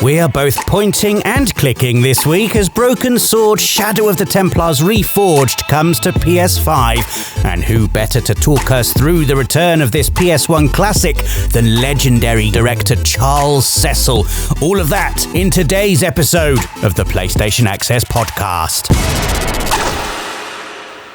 We are both pointing and clicking this week as Broken Sword Shadow of the Templars Reforged comes to PS5. And who better to talk us through the return of this PS1 classic than legendary director Charles Cecil. All of that in today's episode of the PlayStation Access Podcast.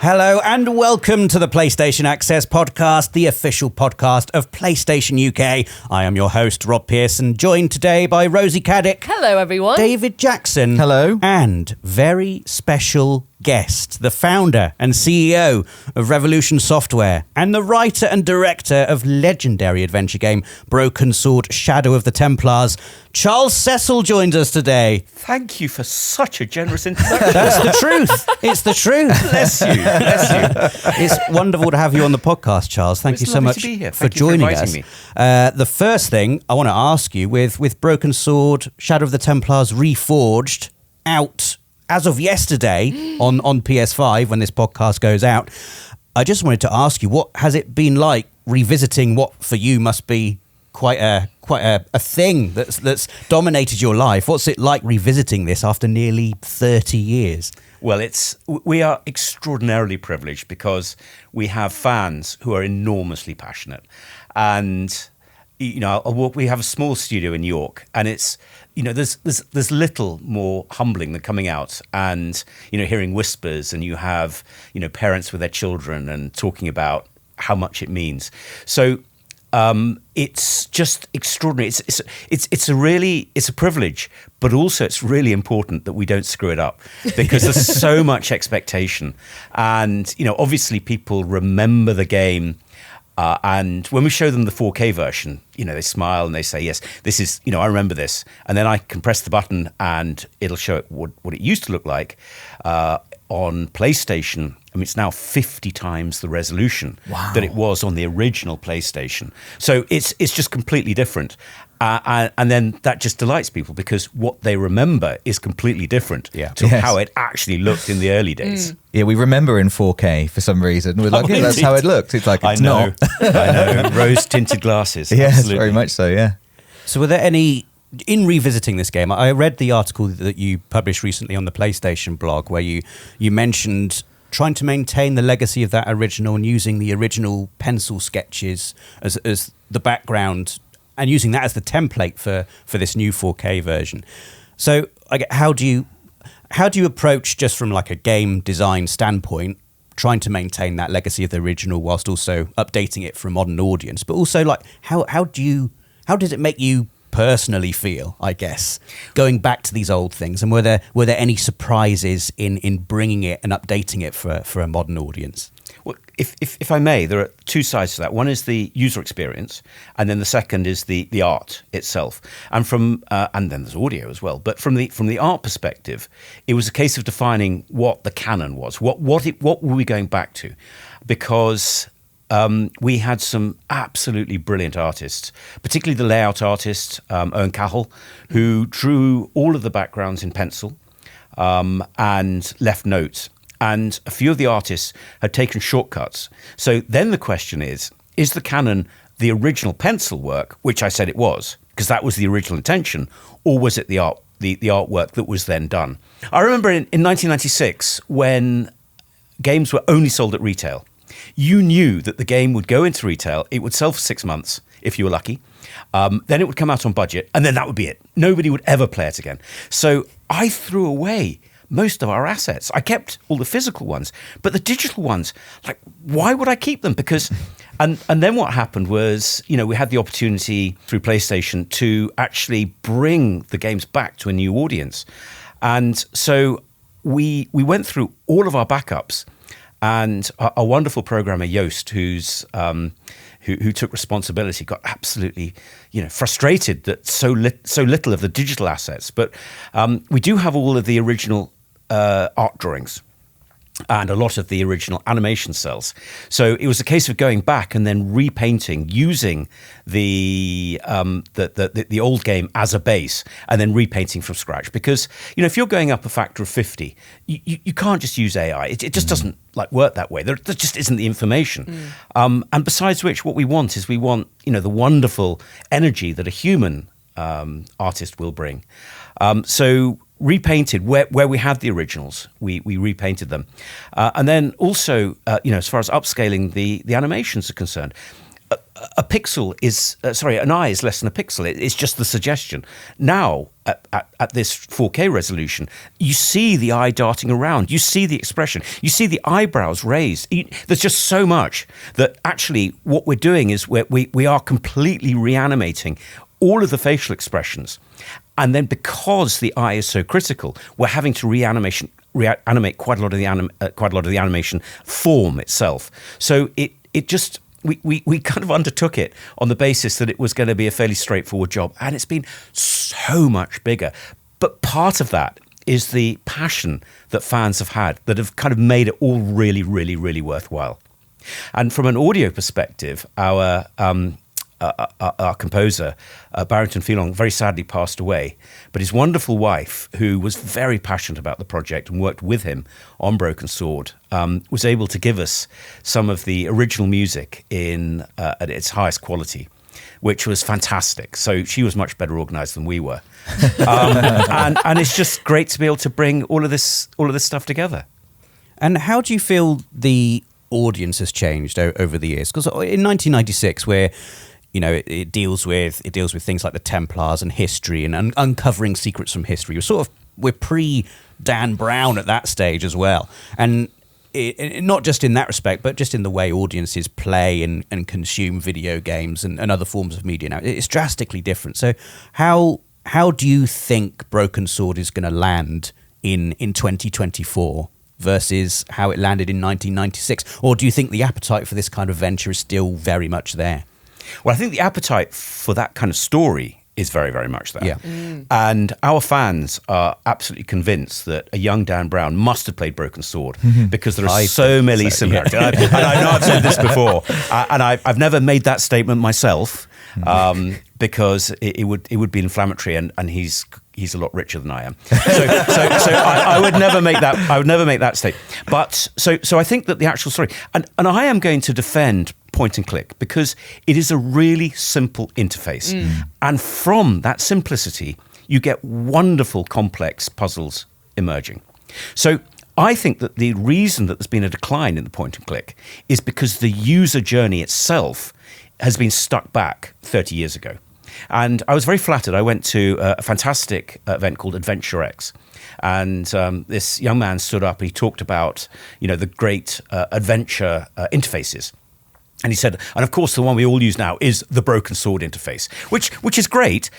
Hello and welcome to the PlayStation Access Podcast, the official podcast of PlayStation UK. I am your host, Rob Pearson, joined today by Rosie Caddick. Hello, everyone. David Jackson. Hello. And very special guest, the founder and CEO of Revolution Software and the writer and director of legendary adventure game Broken Sword Shadow of the Templars. Charles Cecil joins us today. Thank you for such a generous introduction. That's the truth. It's the truth. Bless you. Bless you. It's wonderful to have you on the podcast, Charles. Thank you so much for joining us. The first thing I want to ask you, with Broken Sword Shadow of the Templars Reforged out as of yesterday on PS5 when this podcast goes out, I just wanted to ask you, what has it been like revisiting what for you must be quite a thing that's dominated your life? What's it like revisiting this after nearly 30 years? Well, we are extraordinarily privileged because we have fans who are enormously passionate, and we have a small studio in New York, and it's there's little more humbling than coming out and hearing whispers, and you have parents with their children and talking about how much it means. So it's just extraordinary. It's a privilege, but also it's really important that we don't screw it up because there's so much expectation, and obviously people remember the game. And when we show them the 4K version, they smile and they say, yes, this is, I remember this. And then I can press the button and it'll show it what it used to look like on PlayStation. I mean, it's now 50 times the resolution that it was on the original PlayStation. So it's just completely different. And then that just delights people because what they remember is completely different to how it actually looked in the early days. Yeah, we remember in 4K for some reason. We're like, that's how it looked. It's like, it's not. I know. Rose-tinted glasses. Yes, absolutely. very much so, yeah. So were there any, in revisiting this game, I read the article that you published recently on the PlayStation blog where you mentioned trying to maintain the legacy of that original and using the original pencil sketches as the background and using that as the template for this new 4K version. So how do you approach, just from like a game design standpoint, trying to maintain that legacy of the original whilst also updating it for a modern audience? But also, like, how does it make you personally feel, I guess, going back to these old things? And were there any surprises in bringing it and updating it for a modern audience? Well, if I may, there are two sides to that. One is the user experience, and then the second is the art itself. And and then there's audio as well. But from the art perspective, it was a case of defining what the canon was. What were we going back to? Because we had some absolutely brilliant artists, particularly the layout artist, Owen Cahill, who drew all of the backgrounds in pencil and left notes. And a few of the artists had taken shortcuts. So then the question is the canon the original pencil work, which I said it was, because that was the original intention, or was it the artwork that was then done? I remember in 1996, when games were only sold at retail, you knew that the game would go into retail, it would sell for 6 months, if you were lucky, then it would come out on budget, and then that would be it. Nobody would ever play it again. So I threw away most of our assets. I kept all the physical ones, but the digital ones, like, why would I keep them? Because, and then what happened was, we had the opportunity through PlayStation to actually bring the games back to a new audience. And so we went through all of our backups, and our wonderful programmer, Joost, who took responsibility, got absolutely, frustrated that so little of the digital assets. But we do have all of the original art drawings. and a lot of the original animation cells. So it was a case of going back and then repainting, using the old game as a base, and then repainting from scratch. Because if you're going up a factor of 50, you can't just use AI. It just doesn't work that way. There just isn't the information. And besides which, what we want is the wonderful energy that a human artist will bring. So repainted where we had the originals, we repainted them, and then also as far as upscaling the animations are concerned, a pixel is an eye is less than a pixel. It's just the suggestion. Now at this 4K resolution, you see the eye darting around, you see the expression, you see the eyebrows raised. There's just so much that actually what we're doing is we are completely reanimating all of the facial expressions. And then because the eye is so critical, we're having to reanimate quite a lot of the animation form itself. So we kind of undertook it on the basis that it was going to be a fairly straightforward job, and it's been so much bigger. But part of that is the passion that fans have had that have kind of made it all really, really, really worthwhile. And from an audio perspective, our composer, Barrington Phelan, very sadly passed away. But his wonderful wife, who was very passionate about the project and worked with him on Broken Sword, was able to give us some of the original music at its highest quality, which was fantastic. So she was much better organised than we were. And it's just great to be able to bring all of this stuff together. And how do you feel the audience has changed over the years? Because in 1996, where it deals with things like the Templars and history and uncovering secrets from history. We're pre Dan Brown at that stage as well, and not just in that respect, but just in the way audiences play and consume video games and other forms of media now. It's drastically different. So how do you think Broken Sword is going to land in 2024 versus how it landed in 1996? Or do you think the appetite for this kind of venture is still very much there? Well, I think the appetite for that kind of story is very, very much there. Yeah. And our fans are absolutely convinced that a young Dan Brown must have played Broken Sword because there are so many similarities. Yeah. And I know I've said this before, and I've never made that statement myself because it would be inflammatory, and he's a lot richer than I am. So I would never make that. I would never make that statement. But so I think that the actual story, and I am going to defend point and click because it is a really simple interface, and from that simplicity, you get wonderful complex puzzles emerging. So I think that the reason that there's been a decline in the point and click is because the user journey itself has been stuck back 30 years ago. And I was very flattered. I went to a fantastic event called Adventure X. And this young man stood up and he talked about, the great adventure interfaces. And he said, and of course, the one we all use now is the Broken Sword interface, which is great.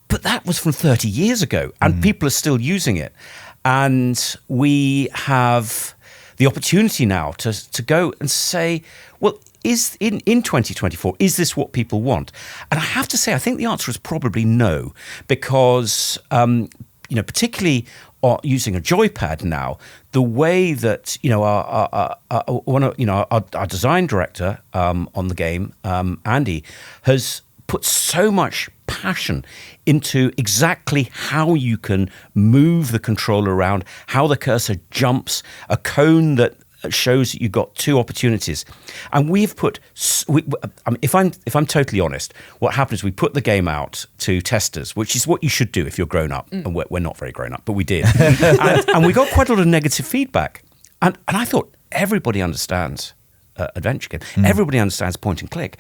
But that was from 30 years ago, and people are still using it. And we have the opportunity now to go and say, well, is in 2024, is this what people want? And I have to say, I think the answer is probably no, because particularly using a joypad now, the way that our design director on the game, Andy, has put so much passion into exactly how you can move the controller around, how the cursor jumps, a cone that shows that you've got two opportunities. And we've put, if I'm totally honest, what happened is we put the game out to testers, which is what you should do if you're grown up. And we're not very grown up, but we did. and we got quite a lot of negative feedback. And I thought, everybody understands adventure game. Everybody understands point and click.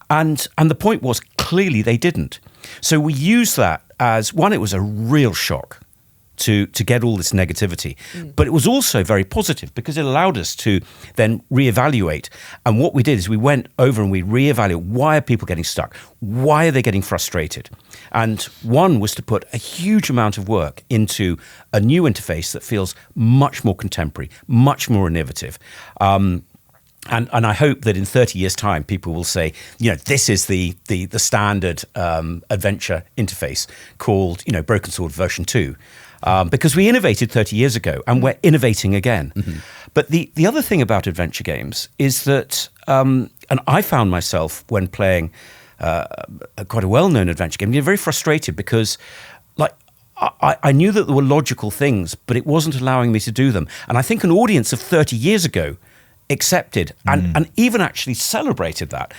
And the point was, clearly they didn't. So we used that as, one, it was a real shock to get all this negativity. But it was also very positive because it allowed us to then reevaluate. And what we did is we went over and we reevaluated, why are people getting stuck? Why are they getting frustrated? And one was to put a huge amount of work into a new interface that feels much more contemporary, much more innovative. And I hope that in 30 years' time, people will say, this is the standard adventure interface called, Broken Sword version 2. Because we innovated 30 years ago, and we're innovating again. Mm-hmm. But the other thing about adventure games is that, and I found myself when playing quite a well-known adventure game, very frustrated because, I knew that there were logical things, but it wasn't allowing me to do them. And I think an audience of 30 years ago accepted and even actually celebrated that.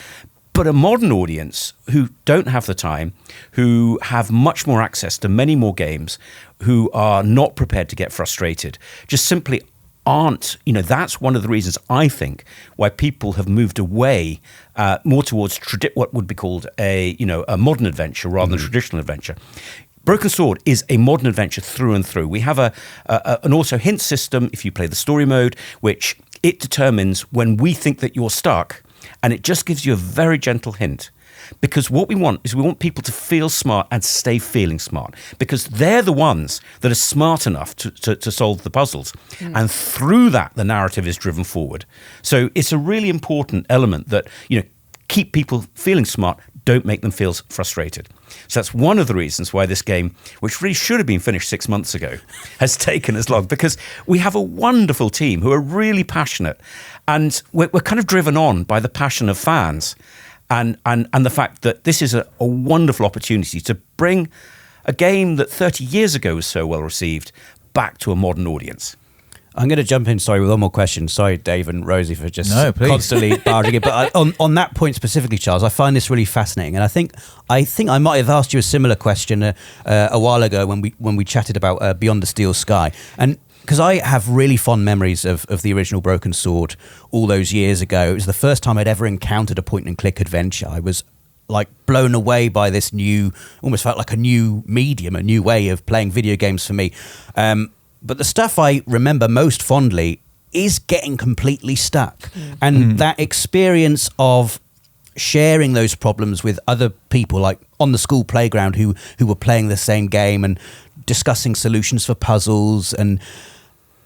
But a modern audience who don't have the time, who have much more access to many more games, who are not prepared to get frustrated, just simply aren't, that's one of the reasons I think why people have moved away more towards what would be called a modern adventure rather than traditional adventure. Broken Sword is a modern adventure through and through. We have an auto hint system if you play the story mode, which it determines when we think that you're stuck, and it just gives you a very gentle hint. Because what we want people to feel smart and stay feeling smart, because they're the ones that are smart enough to solve the puzzles. And through that, the narrative is driven forward. So it's a really important element that, keep people feeling smart, don't make them feel frustrated. So that's one of the reasons why this game, which really should have been finished 6 months ago, has taken as long, because we have a wonderful team who are really passionate, and we're kind of driven on by the passion of fans and the fact that this is a wonderful opportunity to bring a game that 30 years ago was so well received back to a modern audience. I'm going to jump in, with one more question. Sorry, Dave and Rosie, for just constantly barging it. But on that point specifically, Charles, I find this really fascinating. And I think I might have asked you a similar question a while ago when we chatted about Beyond the Steel Sky. And because I have really fond memories of the original Broken Sword all those years ago. It was the first time I'd ever encountered a point-and-click adventure. I was blown away by this almost felt like a new medium, a new way of playing video games for me. But the stuff I remember most fondly is getting completely stuck. And that experience of sharing those problems with other people, like on the school playground who were playing the same game and discussing solutions for puzzles. And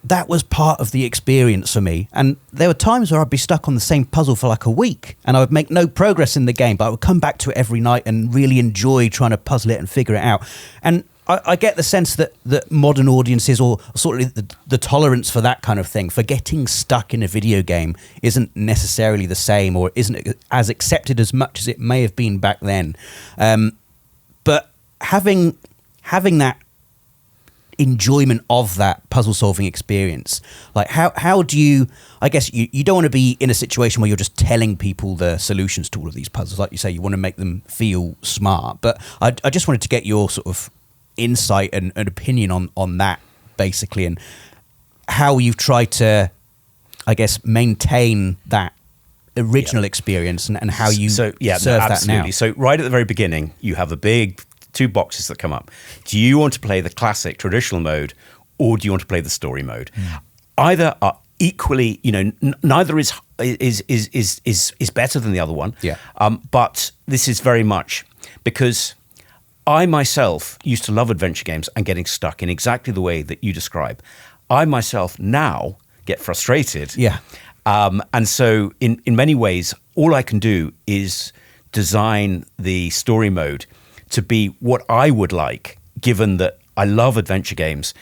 that was part of the experience for me. And there were times where I'd be stuck on the same puzzle for a week and I would make no progress in the game, but I would come back to it every night and really enjoy trying to puzzle it and figure it out. And I get the sense that modern audiences, or sort of the tolerance for that kind of thing, for getting stuck in a video game, isn't necessarily the same, or isn't as accepted as much as it may have been back then. But having that enjoyment of that puzzle solving experience, how do you, I guess you don't want to be in a situation where you're just telling people the solutions to all of these puzzles. Like you say, you want to make them feel smart. But I just wanted to get your sort of insight and opinion on that, basically, and how you've tried to, I guess, maintain that original experience and how you serve that now. So right at the very beginning, you have a big 2 boxes that come up. Do you want to play the classic traditional mode, or do you want to play the story mode? Either are equally, neither is better than the other one. But this is very much because I myself used to love adventure games and getting stuck in exactly the way that you describe. I myself now get frustrated. And so in many ways, all I can do is design the story mode to be what I would like, given that I love adventure games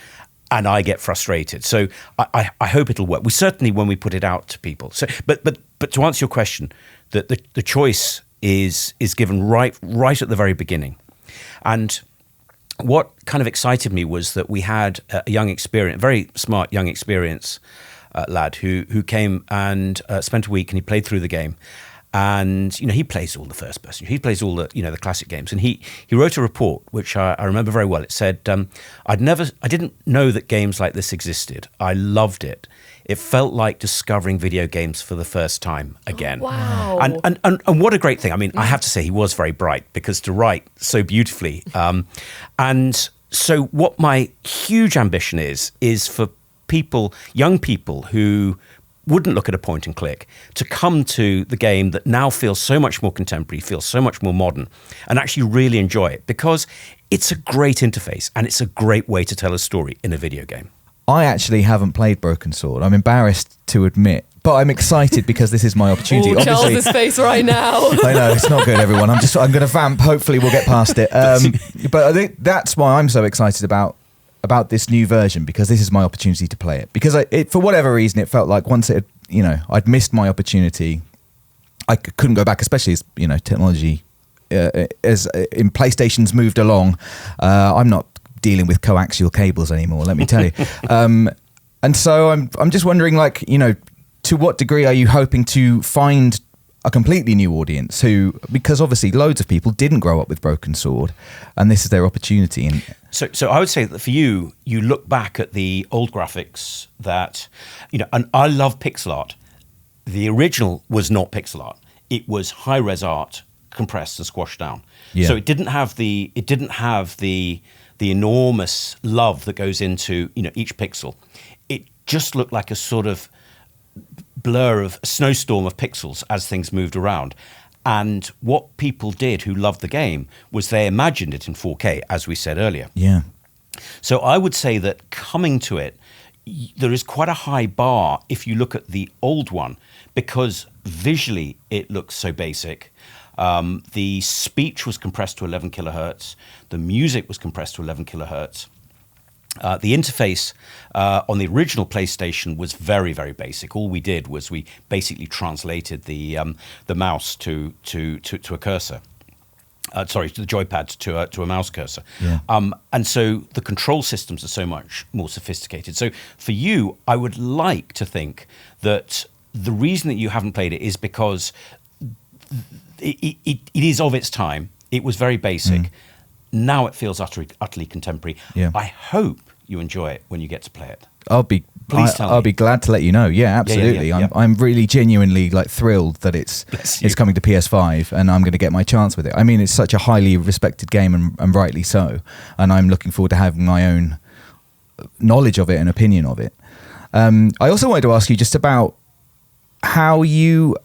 and I get frustrated. So I hope it'll work. We certainly, when we put it out to people. So, but to answer your question, the choice is given right at the very beginning. And what kind of excited me was that we had a very smart young experienced lad who came and spent a week, and he played through the game. And he plays all the first person. He plays all the the classic games. And he wrote a report which I remember very well. It said, I didn't know that games like this existed. I loved it. It felt like discovering video games for the first time again. Wow. And what a great thing. I mean, I have to say he was very bright, because to write so beautifully. And so what my huge ambition is for people, young people who wouldn't look at a point and click, to come to the game that now feels so much more contemporary, feels so much more modern, and actually really enjoy it, because it's a great interface and it's a great way to tell a story in a video game. I actually haven't played Broken Sword. I'm embarrassed to admit but I'm excited because this is my opportunity. Oh, Charles's face right now. I know, it's not good, everyone. I'm going to vamp. Hopefully we'll get past it. But I think that's why I'm so excited about this new version, because this is my opportunity to play it. Because for whatever reason, it felt like once I'd missed my opportunity, I couldn't go back, especially as, technology as in PlayStation's moved along. I'm not dealing with coaxial cables anymore, let me tell you. And so I'm just wondering, to what degree are you hoping to find a completely new audience because obviously loads of people didn't grow up with Broken Sword, and this is their opportunity. And so I would say that for you look back at the old graphics that, and I love pixel art. The original was not pixel art. It was high-res art compressed and squashed down. Yeah. So it didn't have the enormous love that goes into, each pixel. It just looked like a sort of blur of a snowstorm of pixels as things moved around. And what people did who loved the game was they imagined it in 4K, as we said earlier. Yeah. So I would say that coming to it, there is quite a high bar if you look at the old one, because visually it looks so basic. The speech was compressed to 11 kilohertz. The music was compressed to 11 kilohertz. The interface on the original PlayStation was very, very basic. All we did was we basically translated the mouse to a cursor. To the joypad to a mouse cursor. Yeah. And so the control systems are so much more sophisticated. So for you, I would like to think that the reason that you haven't played it is because it is of its time. It was very basic. Now it feels utterly contemporary. Yeah. I hope you enjoy it when you get to play it. I'll be glad to let you know. Yeah, absolutely. Yeah. I'm really genuinely thrilled that it's coming to PS5 and I'm going to get my chance with it. I mean, it's such a highly respected game and rightly so. And I'm looking forward to having my own knowledge of it and opinion of it. I also wanted to ask you just about how you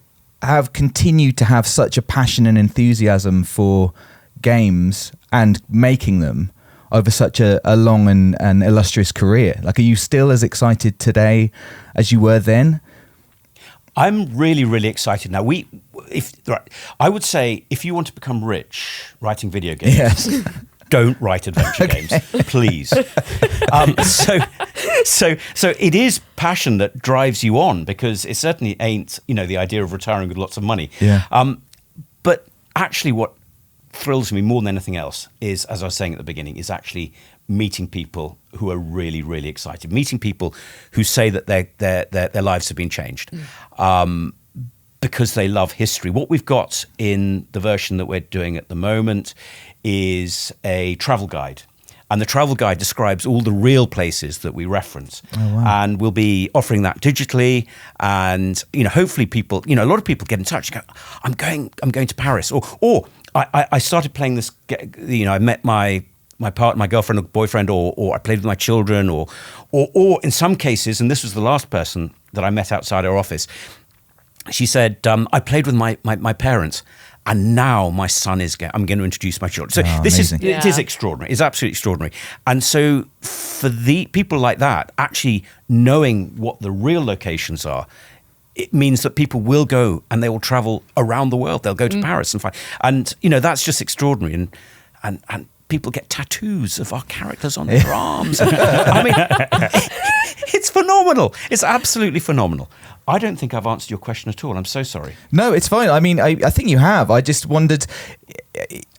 have continued to have such a passion and enthusiasm for games and making them over such a long and illustrious career. Are you still as excited today as you were then? I'm really, really excited now. I would say if you want to become rich writing video games, yes. Don't write adventure games, please. So it is passion that drives you on, because it certainly ain't, the idea of retiring with lots of money. Yeah. But actually what thrills me more than anything else is, as I was saying at the beginning, is actually meeting people who are really, really excited. Meeting people who say that their lives have been changed because they love history. What we've got in the version that we're doing at the moment is a travel guide. And the travel guide describes all the real places that we reference. Oh, wow. And we'll be offering that digitally. And, hopefully people, a lot of people get in touch and go, I'm going to Paris. Or I started playing this, I met my partner, my girlfriend or boyfriend, or I played with my children, or in some cases, and this was the last person that I met outside our office, she said, I played with my parents, and now my son I'm going to introduce my children. So it is extraordinary. It's absolutely extraordinary. And so for the people like that, actually knowing what the real locations are, it means that people will go and they will travel around the world. They'll go to Paris and find, and that's just extraordinary. And people get tattoos of our characters on their arms. I mean, it's phenomenal. It's absolutely phenomenal. I don't think I've answered your question at all. I'm so sorry. No, it's fine. I mean, I think you have. I just wondered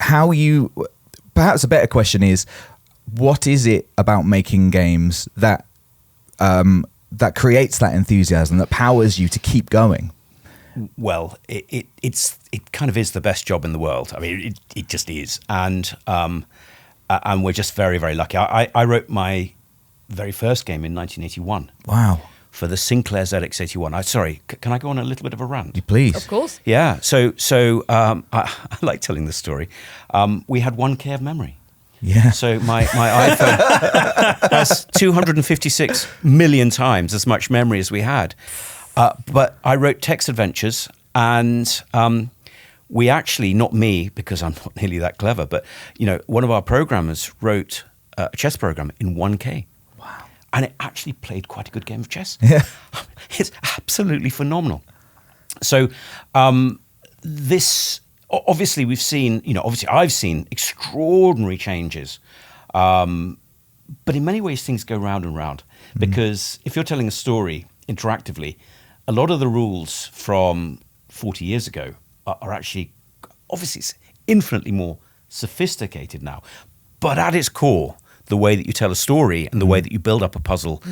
how you. Perhaps a better question is, what is it about making games that creates that enthusiasm, that powers you to keep going? Well, it kind of is the best job in the world. I mean, it just is, and we're just very, very lucky. I wrote my very first game in 1981. Wow. For the Sinclair ZX81. Sorry, can I go on a little bit of a rant? You please. Of course. Yeah. So I like telling this story. We had 1K of memory. Yeah. So my iPhone has 256 million times as much memory as we had. But I wrote text adventures, and we actually, not me, because I'm not nearly that clever, but one of our programmers wrote a chess program in 1K. Wow. and it actually played quite a good game of chess. Yeah. It's absolutely phenomenal. So this, obviously we've seen, obviously I've seen extraordinary changes. But in many ways, things go round and round, because if you're telling a story interactively, a lot of the rules from 40 years ago are actually, obviously, it's infinitely more sophisticated now. But at its core, the way that you tell a story and the way that you build up a puzzle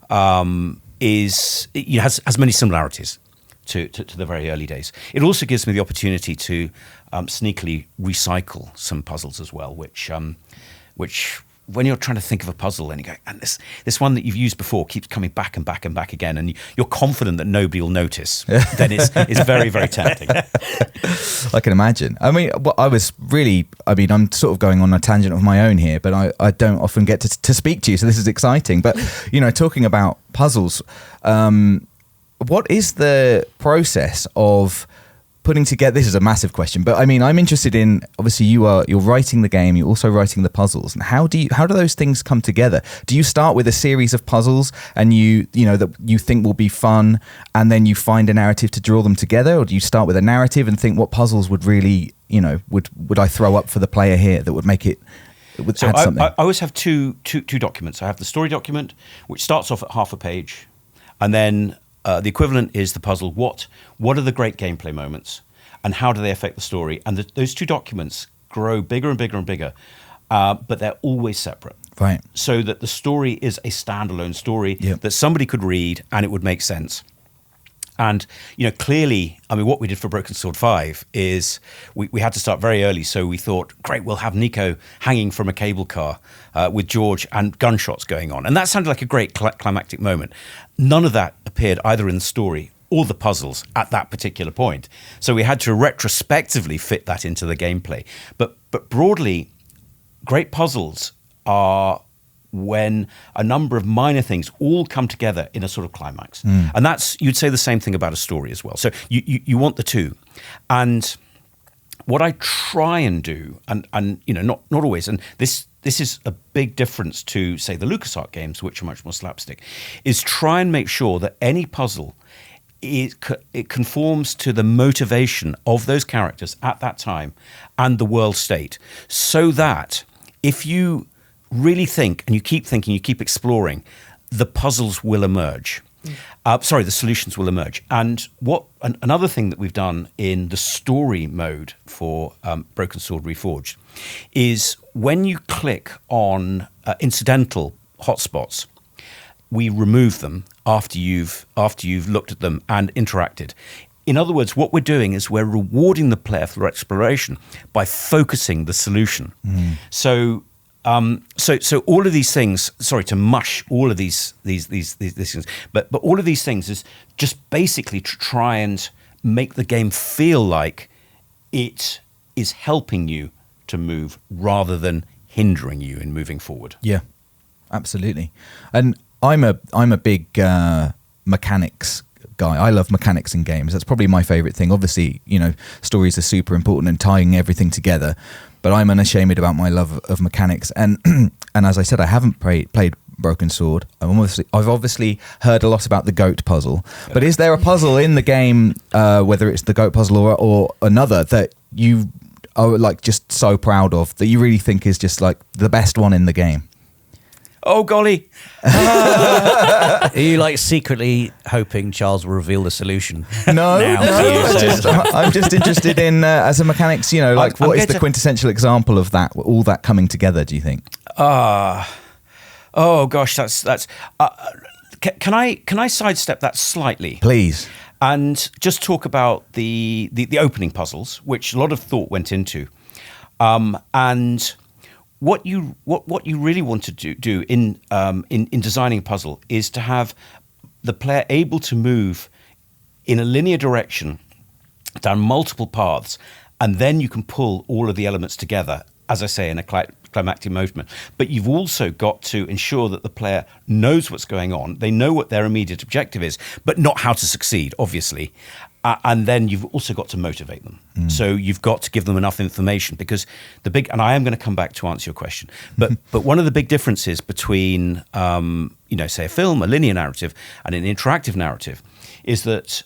has many similarities to the very early days. It also gives me the opportunity to sneakily recycle some puzzles as well, which when you're trying to think of a puzzle and you go, and this one that you've used before keeps coming back and back and back again, and you're confident that nobody will notice, then it's very, very tempting. I can imagine. I mean, I'm sort of going on a tangent of my own here, but I don't often get to speak to you, so this is exciting. But, talking about puzzles, what is the process of putting together? This is a massive question, but I mean, I'm interested in, obviously you're writing the game, you're also writing the puzzles, and how do those things come together? Do you start with a series of puzzles and that you think will be fun, and then you find a narrative to draw them together, or do you start with a narrative and think what puzzles would really, would I throw up for the player here that would make it? Would add something? I always have two documents. I have the story document, which starts off at half a page, and then the equivalent is the puzzle. What are the great gameplay moments, and how do they affect the story? And those two documents grow bigger and bigger and bigger, but they're always separate. Right. So that the story is a standalone story that somebody could read and it would make sense. And, clearly, I mean, what we did for Broken Sword 5 is we had to start very early. So we thought, great, we'll have Nico hanging from a cable car with George and gunshots going on. And that sounded like a great climactic moment. None of that appeared either in the story or the puzzles at that particular point. So we had to retrospectively fit that into the gameplay. But broadly, great puzzles are when a number of minor things all come together in a sort of climax. And you'd say the same thing about a story as well. So you want the two. And what I try and do, and not always, and this is a big difference to, say, the LucasArts games, which are much more slapstick, is try and make sure that any puzzle, it conforms to the motivation of those characters at that time and the world state, so that if you really think and you keep thinking, you keep exploring, the puzzles will emerge. The solutions will emerge. And another thing that we've done in the story mode for Broken Sword Reforged is when you click on incidental hotspots, we remove them after you've looked at them and interacted. In other words, what we're doing is we're rewarding the player for exploration by focusing the solution. So all of these things, sorry to mush all of these things, but all of these things is just basically to try and make the game feel like it is helping you to move rather than hindering you in moving forward. Yeah, absolutely. And I'm a big mechanics guy. I love mechanics in games. That's probably my favorite thing. Obviously, stories are super important and tying everything together. But I'm unashamed about my love of mechanics, and as I said, I haven't played Broken Sword. I've obviously heard a lot about the goat puzzle. But is there a puzzle in the game, whether it's the goat puzzle or another, that you are like just so proud of, that you really think is just like the best one in the game? Oh golly! Are you like secretly hoping Charles will reveal the solution? No. I'm just interested in as a mechanics. What is the quintessential example of that? All that coming together? Do you think? Oh gosh, that's. Can I sidestep that slightly, please, and just talk about the opening puzzles, which a lot of thought went into, and. What you really want to do in designing a puzzle is to have the player able to move in a linear direction down multiple paths, and then you can pull all of the elements together, as I say, in a climactic movement. But you've also got to ensure that the player knows what's going on, they know what their immediate objective is, but not how to succeed, obviously. And then you've also got to motivate them. So you've got to give them enough information, because and I am going to come back to answer your question, but one of the big differences between, say a film, a linear narrative, and an interactive narrative is that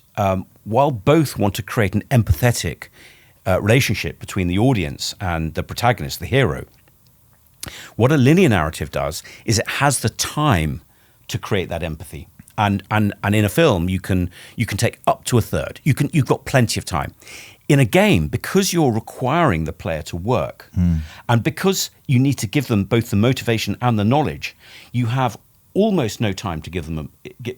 while both want to create an empathetic relationship between the audience and the protagonist, the hero, what a linear narrative does is it has the time to create that empathy. And in a film, you can take up to a third. You've got plenty of time. In a game, because you're requiring the player to work, and because you need to give them both the motivation and the knowledge, you have almost no time to give them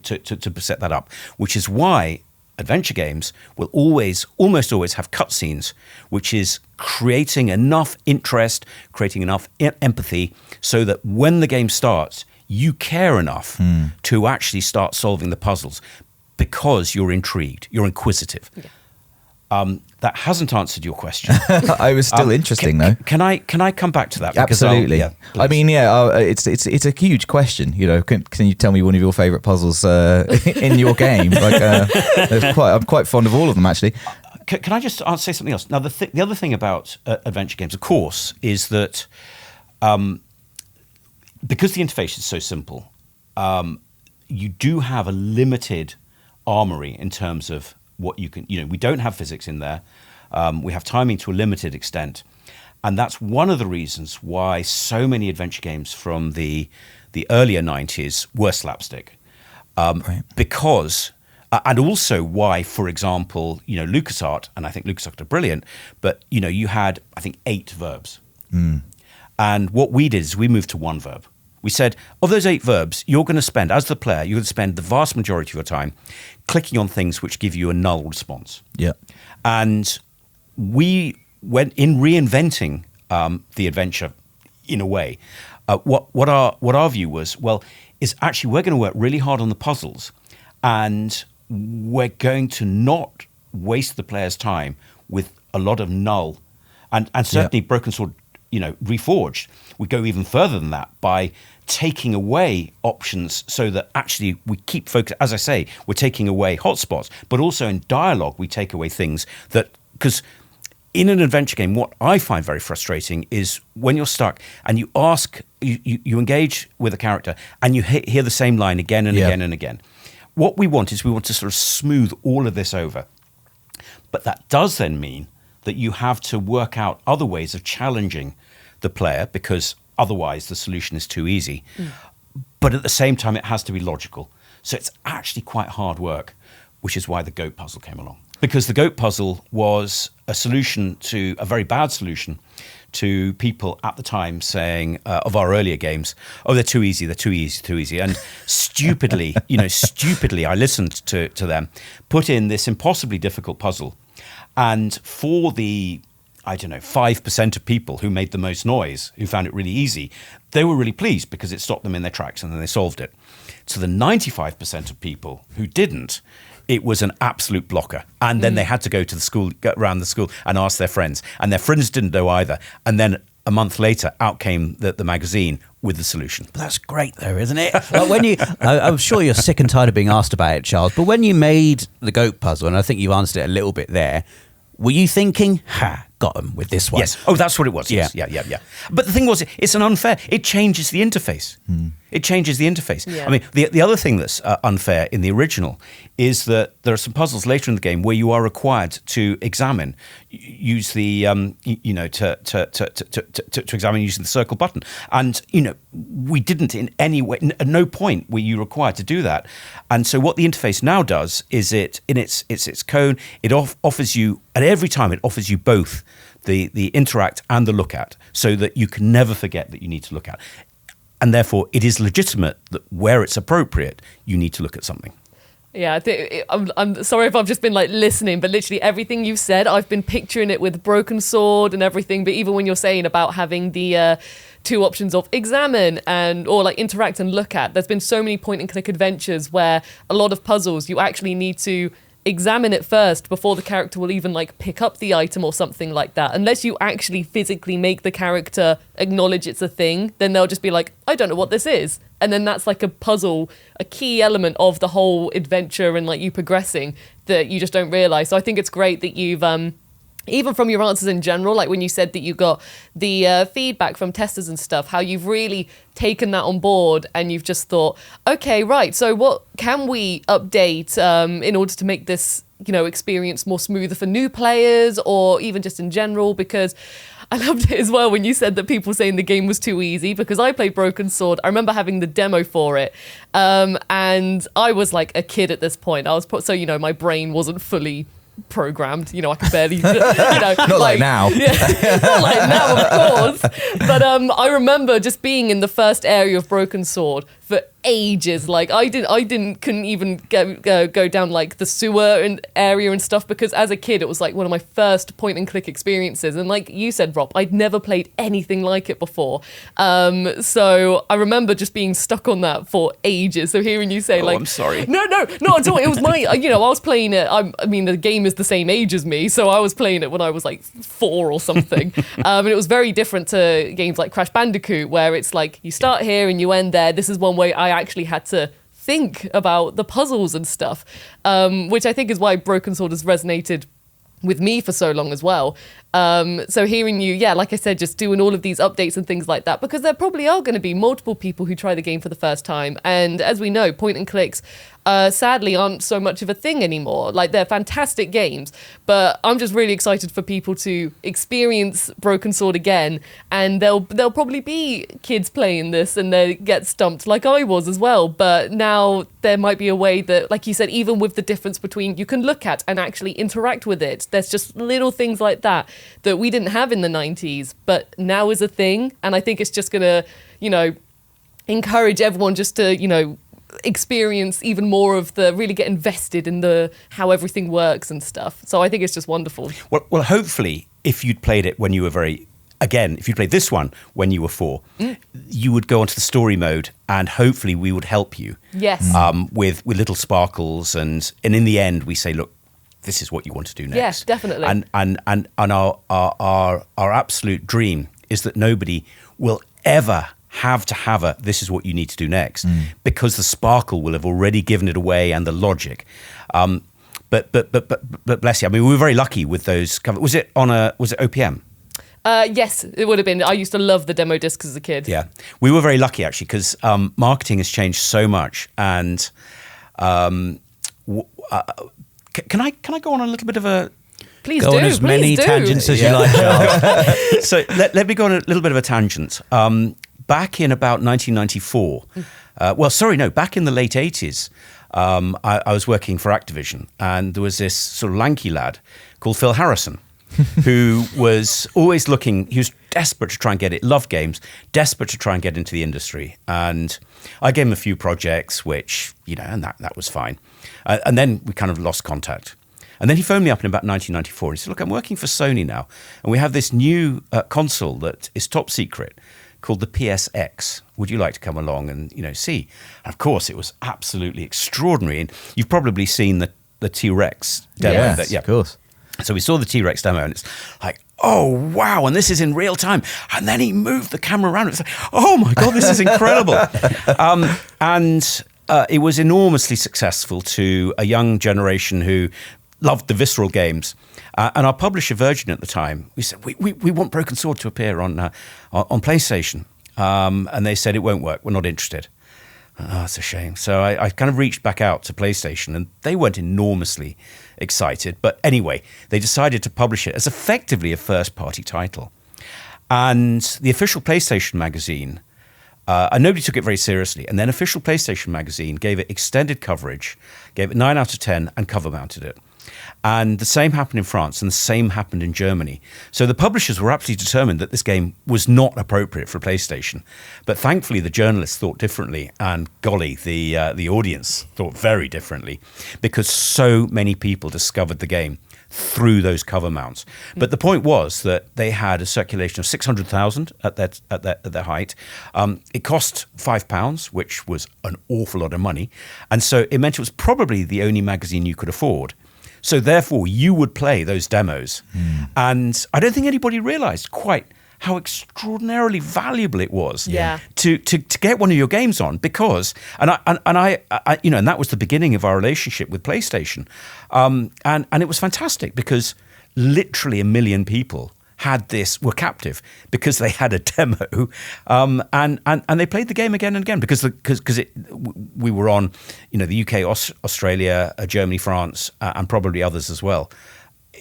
to set that up. Which is why adventure games will almost always have cutscenes, which is creating enough interest, creating enough empathy, so that when the game starts, you care enough to actually start solving the puzzles because you're intrigued, you're inquisitive. Yeah. That hasn't answered your question. I was still interesting though. Can I come back to that? Absolutely. I mean, it's a huge question. Can you tell me one of your favourite puzzles in your game? I'm quite fond of all of them, actually. Can I just say something else? Now, the other thing about adventure games, of course, is that because the interface is so simple, you do have a limited armory in terms of what you can. We don't have physics in there. We have timing to a limited extent, and that's one of the reasons why so many adventure games from the earlier 90s were slapstick, Right. because. And also why, for example, LucasArts, and I think LucasArts are brilliant, but you had, I think, 8 verbs. And what we did is we moved to 1 verb. We said, of those 8 verbs, you're going to spend, as the player, you're going to spend the vast majority of your time clicking on things which give you a null response. Yeah. And we went in reinventing the adventure in a way. What our view was, is actually we're going to work really hard on the puzzles, and we're going to not waste the player's time with a lot of null, and certainly Broken Sword, Reforged, we go even further than that by taking away options so that actually we keep focus. As I say, we're taking away hotspots, but also in dialogue we take away things that, because in an adventure game, what I find very frustrating is when you're stuck and you you engage with a character and you hear the same line again and again and again. What we want to sort of smooth all of this over. But that does then mean that you have to work out other ways of challenging the player, because otherwise the solution is too easy. But at the same time, it has to be logical. So it's actually quite hard work, which is why the goat puzzle came along. Because the goat puzzle was a very bad solution to people at the time saying, of our earlier games, oh, they're too easy, too easy. And stupidly, I listened to them, put in this impossibly difficult puzzle. And for the, 5% of people who made the most noise, who found it really easy, they were really pleased because it stopped them in their tracks and then they solved it. To the 95% of people who didn't, it was an absolute blocker. And then they had to go around the school and ask their friends. And their friends didn't know either. And then a month later, out came the magazine with the solution. But that's great, though, isn't it? I'm sure you're sick and tired of being asked about it, Charles, but when you made the goat puzzle, and I think you answered it a little bit there, were you thinking, got him with this one? Yes. Oh, that's what it was. Yes. Yeah. But the thing was, it's an unfair. It changes the interface. It changes the interface. Yeah. I mean, the other thing that's unfair in the original is that there are some puzzles later in the game where you are required to examine, use the to examine using the circle button, and we didn't in any way. At no point were you required to do that. And so what the interface now does is its cone. It offers you, and every time it offers you both the interact and the look at, so that you can never forget that you need to look at. And therefore, it is legitimate that where it's appropriate, you need to look at something. Yeah, I'm sorry if I've just been listening, but literally everything you've said, I've been picturing it with Broken Sword and everything. But even when you're saying about having the 2 options of examine or interact and look at, there's been so many point and click adventures where a lot of puzzles you actually need to examine it first before the character will even like pick up the item or something like that. Unless you actually physically make the character acknowledge it's a thing, then they'll just be like, I don't know what this is. And then that's like a puzzle, a key element of the whole adventure and like you progressing that you just don't realize. So I think it's great that you've even from your answers in general, like when you said that you got the feedback from testers and stuff, how you've really taken that on board and you've just thought, okay, right, so what can we update in order to make this, you know, experience more smoother for new players or even just in general? Because I loved it as well when you said that people saying the game was too easy, because I played Broken Sword. I remember having the demo for it, and I was like a kid at this point. So, you know, my brain wasn't fully programmed, you know, I could barely, you know, not like now. Yeah, not like now, of course. But I remember just being in the first area of Broken Sword for ages. Like couldn't even go down like the sewer and area and stuff, because as a kid it was like one of my first point and click experiences, and like you said, Rob, I'd never played anything like it before. So I remember just being stuck on that for ages. So hearing you say like, I'm sorry. No, not at all. It was my, you know, I was playing it. I mean, the game is the same age as me, so I was playing it when I was like 4 or something. And it was very different to games like Crash Bandicoot, where it's like you start here and you end there. This is one way I actually had to think about the puzzles and stuff, which I think is why Broken Sword has resonated with me for so long as well. So hearing you, yeah, like I said, just doing all of these updates and things like that, because there probably are going to be multiple people who try the game for the first time. And as we know, point and clicks sadly aren't so much of a thing anymore. Like, they're fantastic games, but I'm just really excited for people to experience Broken Sword again, and there'll probably be kids playing this and they get stumped like I was as well. But now there might be a way that, like you said, even with the difference between you can look at and actually interact with it, there's just little things like that that we didn't have in the 90s, but now is a thing. And I think it's just gonna, you know, encourage everyone just to, you know, experience even more of the, really get invested in the how everything works and stuff. So I think it's just wonderful. Well, hopefully, if you'd played it when you were if you played this one when you were 4, you would go onto the story mode, and hopefully we would help you. Yes. With little sparkles, and in the end we say, look, this is what you want to do next. Yes, definitely. And our absolute dream is that nobody will ever have to have this is what you need to do next, because the sparkle will have already given it away, and the logic. But bless you. I mean, we were very lucky with those. Was it OPM? Yes, it would have been. I used to love the demo discs as a kid. Yeah, we were very lucky actually, because marketing has changed so much. And can I go on a little bit of a? Please go do. on as please many do. tangents as you like, Charles. So let me go on a little bit of a tangent. Back in about 1994, back in the late 80s, I was working for Activision, and there was this sort of lanky lad called Phil Harrison, who was always looking, he was desperate to try and get it, loved games, desperate to try and get into the industry. And I gave him a few projects, which, you know, and that was fine. And then we kind of lost contact. And then he phoned me up in about 1994. He said, look, I'm working for Sony now, and we have this new console that is top secret called the PSX. Would you like to come along and, you know, see? And of course, it was absolutely extraordinary. And you've probably seen the T-Rex demo. Yes, of course. So we saw the T-Rex demo, and it's like, oh, wow, and this is in real time. And then he moved the camera around. It's like, oh, my God, this is incredible. And it was enormously successful to a young generation who loved the visceral games. And our publisher, Virgin, at the time, we said, we want Broken Sword to appear on PlayStation. And they said, it won't work. We're not interested. Oh, it's a shame. So I kind of reached back out to PlayStation, and they weren't enormously excited. But anyway, they decided to publish it as effectively a first-party title. And the official PlayStation magazine, and nobody took it very seriously, and then official PlayStation magazine gave it extended coverage, gave it 9 out of 10, and cover-mounted it. And the same happened in France, and the same happened in Germany. So the publishers were absolutely determined that this game was not appropriate for PlayStation. But thankfully, the journalists thought differently, and golly, the audience thought very differently, because so many people discovered the game through those cover mounts. But the point was that they had a circulation of 600,000 at their height. It cost £5, which was an awful lot of money. And so it meant it was probably the only magazine you could afford. So therefore, you would play those demos. And I don't think anybody realized quite how extraordinarily valuable it was to get one of your games on, because and that was the beginning of our relationship with PlayStation, and it was fantastic because literally 1 million people were captive because they had a demo, and they played the game again and again because we were on the UK, Australia, Germany, France, and probably others as well.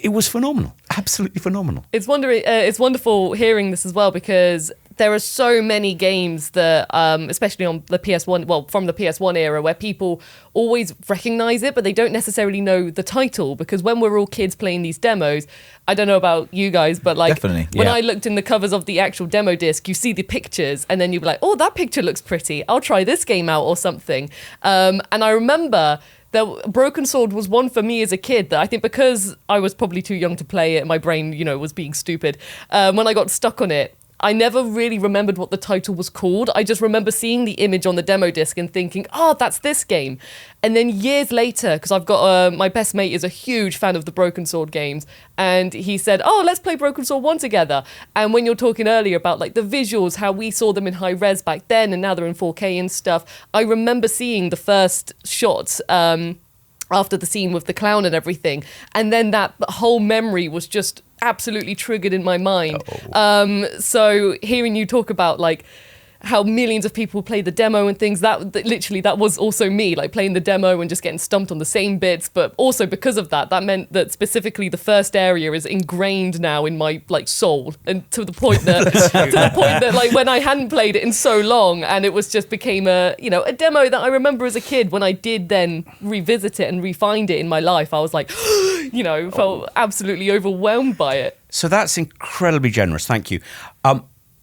It was phenomenal, absolutely phenomenal. It's wonderful hearing this as well, because there are so many games that, especially on the PS1, well, from the PS1 era, where people always recognize it, but they don't necessarily know the title, because when we're all kids playing these demos, I don't know about you guys, but like when I looked in the covers of the actual demo disc, you see the pictures and then you'd be like, oh, that picture looks pretty. I'll try this game out or something. And I remember Broken Sword was one for me as a kid that I think, because I was probably too young to play it, my brain, was being stupid. When I got stuck on it, I never really remembered what the title was called. I just remember seeing the image on the demo disc and thinking, oh, that's this game. And then years later, because I've got my best mate is a huge fan of the Broken Sword games, and he said, oh, let's play Broken Sword 1 together. And when you're talking earlier about like the visuals, how we saw them in high res back then and now they're in 4K and stuff, I remember seeing the first shots after the scene with the clown and everything, and then that whole memory was just absolutely triggered in my mind. So hearing you talk about like how millions of people play the demo and things, that literally that was also me, like playing the demo and just getting stumped on the same bits. But also because of that meant that specifically the first area is ingrained now in my like soul, and to the point that like when I hadn't played it in so long, and it was just became a demo that I remember as a kid, when I did then revisit it and refind it in my life, I was like felt absolutely overwhelmed by it. So that's incredibly generous, thank you.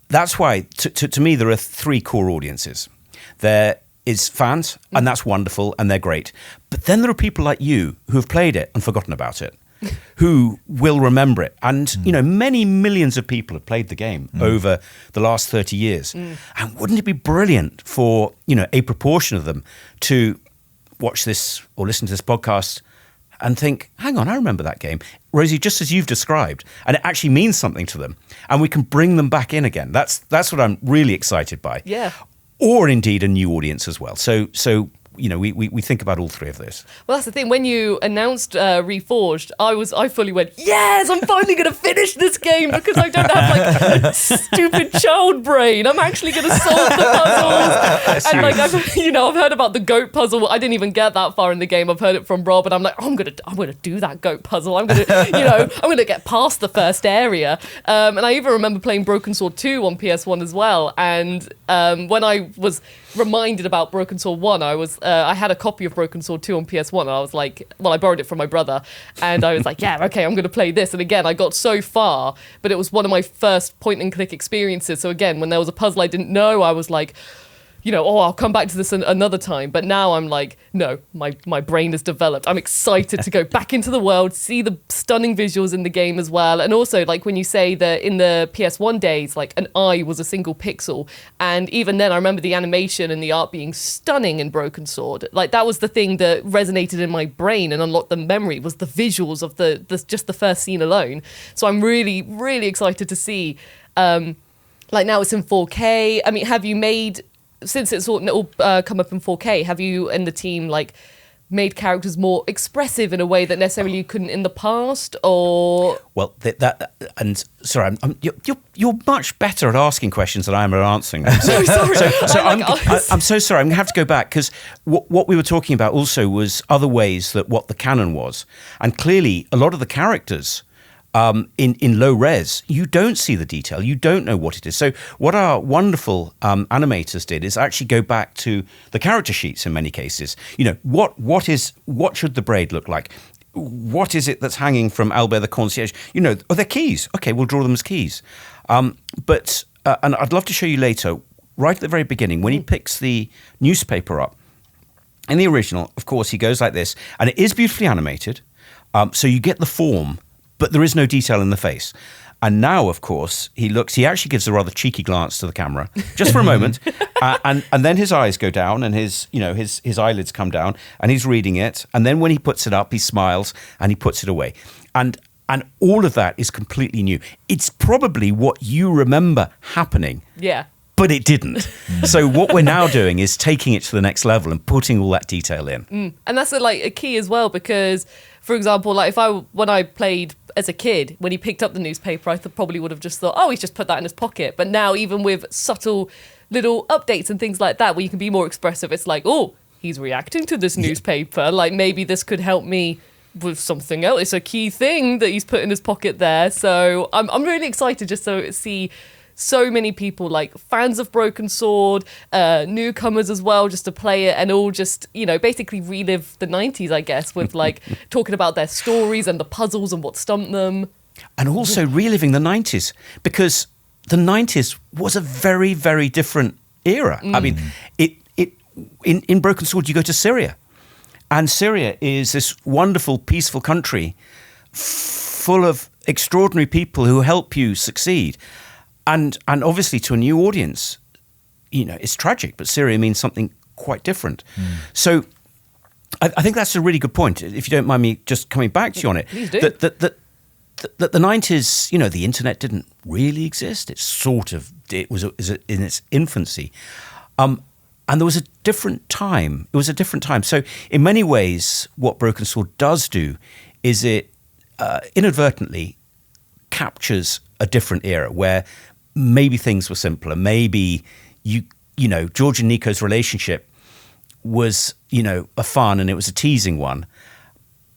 That's why, to me, there are 3 core audiences. There is fans, and that's wonderful, and they're great. But then there are people like you who have played it and forgotten about it, who will remember it. And, many millions of people have played the game over the last 30 years. And wouldn't it be brilliant for, a proportion of them to watch this or listen to this podcast and think, hang on, I remember that game, Rosie, just as you've described, and it actually means something to them, and we can bring them back in again. That's what I'm really excited by. Yeah. Or indeed a new audience as well. So we think about all 3 of those. Well, that's the thing. When you announced Reforged, I fully went, yes, I'm finally going to finish this game, because I don't have like a stupid child brain. I'm actually going to solve the puzzles. And like I've heard about the goat puzzle. I didn't even get that far in the game. I've heard it from Rob, and I'm like, I'm gonna do that goat puzzle. I'm gonna get past the first area. And I even remember playing Broken Sword 2 on PS1 as well. And when I was reminded about Broken Sword 1, I had a copy of Broken Sword 2 on PS1, and I was like, well, I borrowed it from my brother, and I was like, yeah, okay, I'm going to play this. And again, I got so far, but it was one of my first point-and-click experiences. So again, when there was a puzzle I didn't know, I was like, I'll come back to this another time. But now I'm like, no, my brain has developed. I'm excited to go back into the world, see the stunning visuals in the game as well. And also, like when you say that in the PS1 days, like an eye was a single pixel. And even then, I remember the animation and the art being stunning in Broken Sword. Like that was the thing that resonated in my brain and unlocked the memory, was the visuals of just the first scene alone. So I'm really, really excited to see, like now it's in 4K. I mean, have you made... Since it's all come up in 4K, have you and the team like made characters more expressive in a way that necessarily you couldn't in the past, or? Well, sorry, you're much better at asking questions than I am at answering them. So sorry. I'm so sorry. I'm going to have to go back, because what we were talking about also was other ways that what the canon was, and clearly a lot of the characters. In low res, you don't see the detail. You don't know what it is. So what our wonderful animators did is actually go back to the character sheets in many cases. What should the braid look like? What is it that's hanging from Albert the concierge? They're keys. Okay, we'll draw them as keys. But I'd love to show you later, right at the very beginning, when he picks the newspaper up. In the original, of course, he goes like this, and it is beautifully animated. So you get the form, but there is no detail in the face. And now, of course, he actually gives a rather cheeky glance to the camera, just for a moment. And then his eyes go down and his eyelids come down and he's reading it. And then when he puts it up, he smiles and he puts it away. And all of that is completely new. It's probably what you remember happening. Yeah. But it didn't. So what we're now doing is taking it to the next level and putting all that detail in. And that's a key as well, because, for example, like when I played as a kid, when he picked up the newspaper, I probably would have just thought, oh, he's just put that in his pocket. But now, even with subtle little updates and things like that, where you can be more expressive, it's like, oh, he's reacting to this newspaper. Like, maybe this could help me with something else. It's a key thing that he's put in his pocket there. So I'm really excited just to see so many people, like fans of Broken Sword, newcomers as well, just to play it and all just, basically relive the 90s, I guess, with like talking about their stories and the puzzles and what stumped them. And also reliving the 90s, because the 90s was a very, very different era. I mean, in Broken Sword, you go to Syria. And Syria is this wonderful, peaceful country full of extraordinary people who help you succeed. And obviously to a new audience, it's tragic, but Syria means something quite different. So I think that's a really good point, if you don't mind me just coming back to you on it. Please do. That the 90s, the internet didn't really exist. It was in its infancy. And there was a different time. It was a different time. So in many ways, what Broken Sword does do is it inadvertently captures a different era where maybe things were simpler. Maybe, George and Nico's relationship was, a fun and it was a teasing one.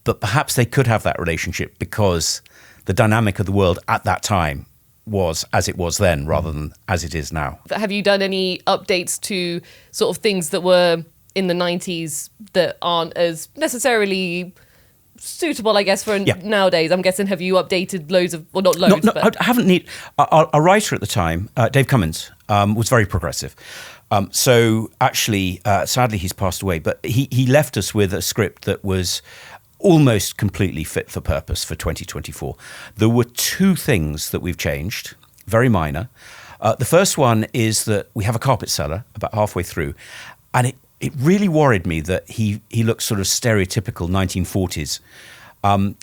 But perhaps they could have that relationship because the dynamic of the world at that time was as it was then rather than as it is now. Have you done any updates to sort of things that were in the 90s that aren't as necessarily suitable, I guess, for nowadays? I'm guessing, have you updated loads of, well, not loads, but... I haven't a writer at the time, Dave Cummins, was very progressive. So actually, sadly, he's passed away, but he left us with a script that was almost completely fit for purpose for 2024. There were two things that we've changed, very minor. The first one is that we have a carpet seller about halfway through, and it really worried me that he looks sort of stereotypical 1940s.